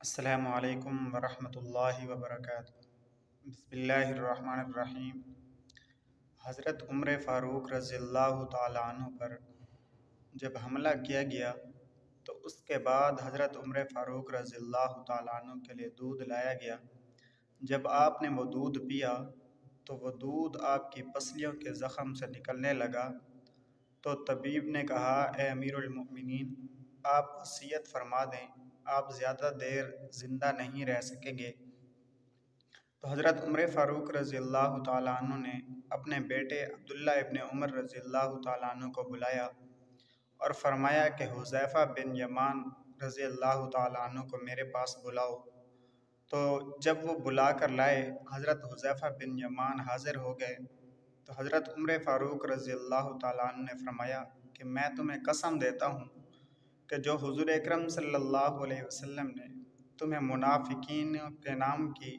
السلام علیکم ورحمۃ اللہ وبرکاتہ۔ بسم اللہ الرحمن الرحیم۔ حضرت عمر فاروق رضی اللہ تعالیٰ عنہ پر جب حملہ کیا گیا تو اس کے بعد حضرت عمر فاروق رضی اللہ تعالیٰ عنہ کے لیے دودھ لایا گیا۔ جب آپ نے وہ دودھ پیا تو وہ دودھ آپ کی پسلیوں کے زخم سے نکلنے لگا تو طبیب نے کہا، اے امیر المؤمنین، آپ وصیت فرما دیں، آپ زیادہ دیر زندہ نہیں رہ سکیں گے۔ تو حضرت عمر فاروق رضی اللہ تعالیٰ عنہ نے اپنے بیٹے عبداللہ ابن عمر رضی اللہ تعالیٰ عنہ کو بلایا اور فرمایا کہ حذیفہ بن یمان رضی اللہ تعالیٰ عنہ کو میرے پاس بلاؤ۔ تو جب وہ بلا کر لائے، حضرت حذیفہ بن یمان حاضر ہو گئے تو حضرت عمر فاروق رضی اللہ تعالیٰ عنہ نے فرمایا کہ میں تمہیں قسم دیتا ہوں کہ جو حضور اکرم صلی اللہ علیہ وسلم نے تمہیں منافقین کے نام کی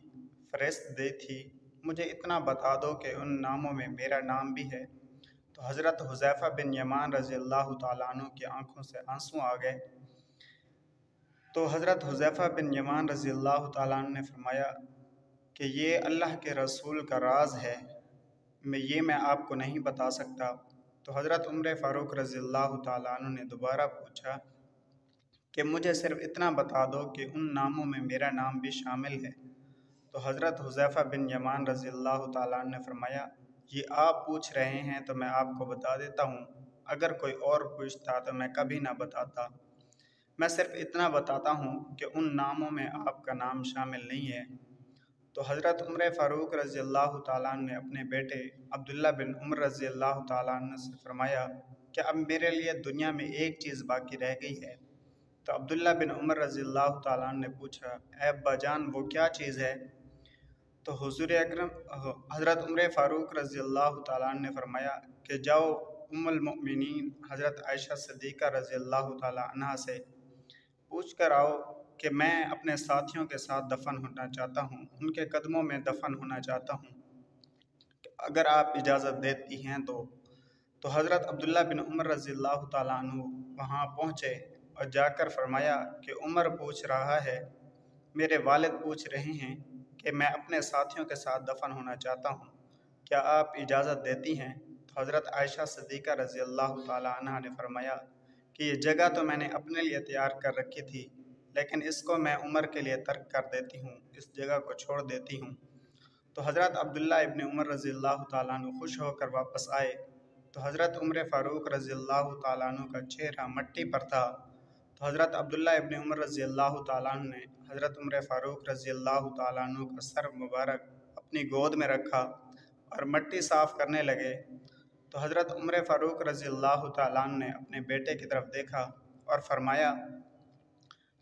فہرست دی تھی، مجھے اتنا بتا دو کہ ان ناموں میں میرا نام بھی ہے۔ تو حضرت حذیفہ بن یمان رضی اللہ تعالیٰ عنہ کی آنکھوں سے آنسو آ گئے۔ تو حضرت حذیفہ بن یمان رضی اللہ تعالیٰ عنہ نے فرمایا کہ یہ اللہ کے رسول کا راز ہے، میں آپ کو نہیں بتا سکتا۔ تو حضرت عمر فاروق رضی اللہ تعالیٰ عنہ نے دوبارہ پوچھا کہ مجھے صرف اتنا بتا دو کہ ان ناموں میں میرا نام بھی شامل ہے۔ تو حضرت حذیفہ بن یمان رضی اللہ تعالیٰ عنہ نے فرمایا، یہ آپ پوچھ رہے ہیں تو میں آپ کو بتا دیتا ہوں، اگر کوئی اور پوچھتا تو میں کبھی نہ بتاتا۔ میں صرف اتنا بتاتا ہوں کہ ان ناموں میں آپ کا نام شامل نہیں ہے۔ تو حضرت عمر فاروق رضی اللہ تعالیٰ عنہ نے اپنے بیٹے عبداللہ بن عمر رضی اللہ تعالیٰ عنہ سے فرمایا کہ اب میرے لیے دنیا میں ایک چیز باقی رہ گئی ہے۔ تو عبداللہ بن عمر رضی اللہ تعالیٰ عنہ نے پوچھا، اے ابا جان، وہ کیا چیز ہے؟ تو حضرت عمر فاروق رضی اللہ تعالیٰ عنہ نے فرمایا کہ جاؤ ام المؤمنین حضرت عائشہ صدیقہ رضی اللہ تعالیٰ عنہ سے پوچھ کر آؤ کہ میں اپنے ساتھیوں کے ساتھ دفن ہونا چاہتا ہوں، ان کے قدموں میں دفن ہونا چاہتا ہوں، اگر آپ اجازت دیتی ہیں تو حضرت عبداللہ بن عمر رضی اللہ تعالیٰ عنہ وہاں پہنچے اور جا کر فرمایا کہ عمر پوچھ رہا ہے، میرے والد پوچھ رہے ہیں کہ میں اپنے ساتھیوں کے ساتھ دفن ہونا چاہتا ہوں، کیا آپ اجازت دیتی ہیں؟ تو حضرت عائشہ صدیقہ رضی اللہ تعالیٰ عنہ نے فرمایا کہ یہ جگہ تو میں نے اپنے لیے تیار کر رکھی تھی، لیکن اس کو میں عمر کے لیے ترک کر دیتی ہوں، اس جگہ کو چھوڑ دیتی ہوں۔ تو حضرت عبداللہ ابن عمر رضی اللہ تعالیٰ عنہ خوش ہو کر واپس آئے تو حضرت عمر فاروق رضی اللہ تعالیٰ عنہ کا چہرہ مٹی پر تھا۔ تو حضرت عبداللہ ابن عمر رضی اللہ تعالیٰ عنہ نے حضرت عمر فاروق رضی اللہ تعالیٰ عنہ کا سر مبارک اپنی گود میں رکھا اور مٹی صاف کرنے لگے۔ تو حضرت عمر فاروق رضی اللہ تعالیٰ عنہ نے اپنے بیٹے کی طرف دیکھا اور فرمایا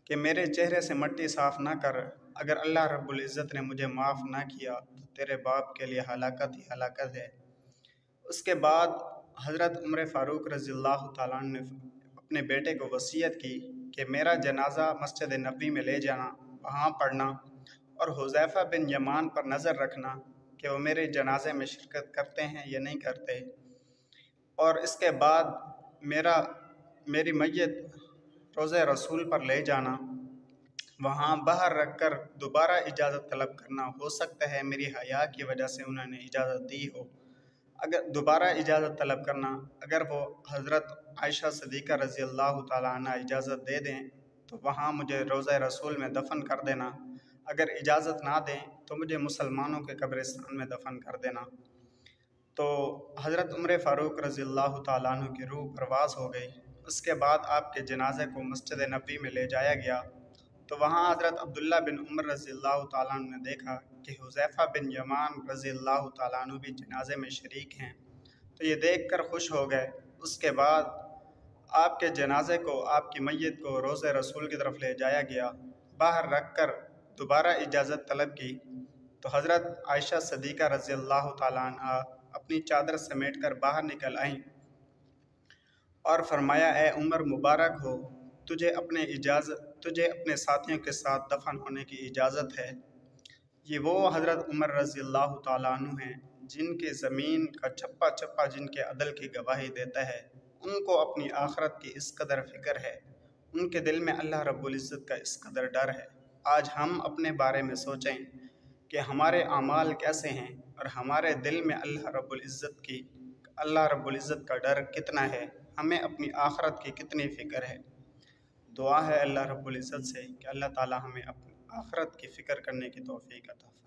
کہ میرے چہرے سے مٹی صاف نہ کر، اگر اللہ رب العزت نے مجھے معاف نہ کیا تو تیرے باپ کے لیے ہلاکت ہی ہلاکت ہے۔ اس کے بعد حضرت عمر فاروق رضی اللہ تعالیٰ عنہ نے اپنے بیٹے کو وصیت کی کہ میرا جنازہ مسجد نبوی میں لے جانا، وہاں پڑھنا اور حذیفہ بن یمان پر نظر رکھنا کہ وہ میرے جنازے میں شرکت کرتے ہیں یا نہیں کرتے، اور اس کے بعد میری میت روضہ رسول پر لے جانا، وہاں باہر رکھ کر دوبارہ اجازت طلب کرنا، ہو سکتا ہے میری حیا کی وجہ سے انہوں نے اجازت دی ہو، اگر دوبارہ اجازت طلب کرنا، اگر وہ حضرت عائشہ صدیقہ رضی اللہ تعالیٰ عنہ اجازت دے دیں تو وہاں مجھے روضہ رسول میں دفن کر دینا، اگر اجازت نہ دیں تو مجھے مسلمانوں کے قبرستان میں دفن کر دینا۔ تو حضرت عمر فاروق رضی اللہ تعالیٰ عنہ کی روح پرواز ہو گئی۔ اس کے بعد آپ کے جنازے کو مسجد نبوی میں لے جایا گیا تو وہاں حضرت عبداللہ بن عمر رضی اللہ تعالیٰ عنہ نے دیکھا کہ حذیفہ بن یمان رضی اللہ تعالیٰ عنہ بھی جنازے میں شریک ہیں، تو یہ دیکھ کر خوش ہو گئے۔ اس کے بعد آپ کے جنازے کو، آپ کی میت کو روضہ رسول کی طرف لے جایا گیا، باہر رکھ کر دوبارہ اجازت طلب کی تو حضرت عائشہ صدیقہ رضی اللہ تعالیٰ عنہ اپنی چادر سمیٹ کر باہر نکل آئیں اور فرمایا، اے عمر مبارک ہو، تجھے اپنے ساتھیوں کے ساتھ دفن ہونے کی اجازت ہے۔ یہ وہ حضرت عمر رضی اللہ تعالیٰ عنہ ہیں جن کے زمین کا چپا چپا جن کے عدل کی گواہی دیتا ہے، ان کو اپنی آخرت کی اس قدر فکر ہے، ان کے دل میں اللہ رب العزت کا اس قدر ڈر ہے۔ آج ہم اپنے بارے میں سوچیں کہ ہمارے اعمال کیسے ہیں اور ہمارے دل میں اللہ رب العزت کا ڈر کتنا ہے، ہمیں اپنی آخرت کی کتنی فکر ہے۔ دعا ہے اللہ رب العزت سے کہ اللہ تعالی ہمیں اپنی آخرت کی فکر کرنے کی توفیق عطا فرمائے۔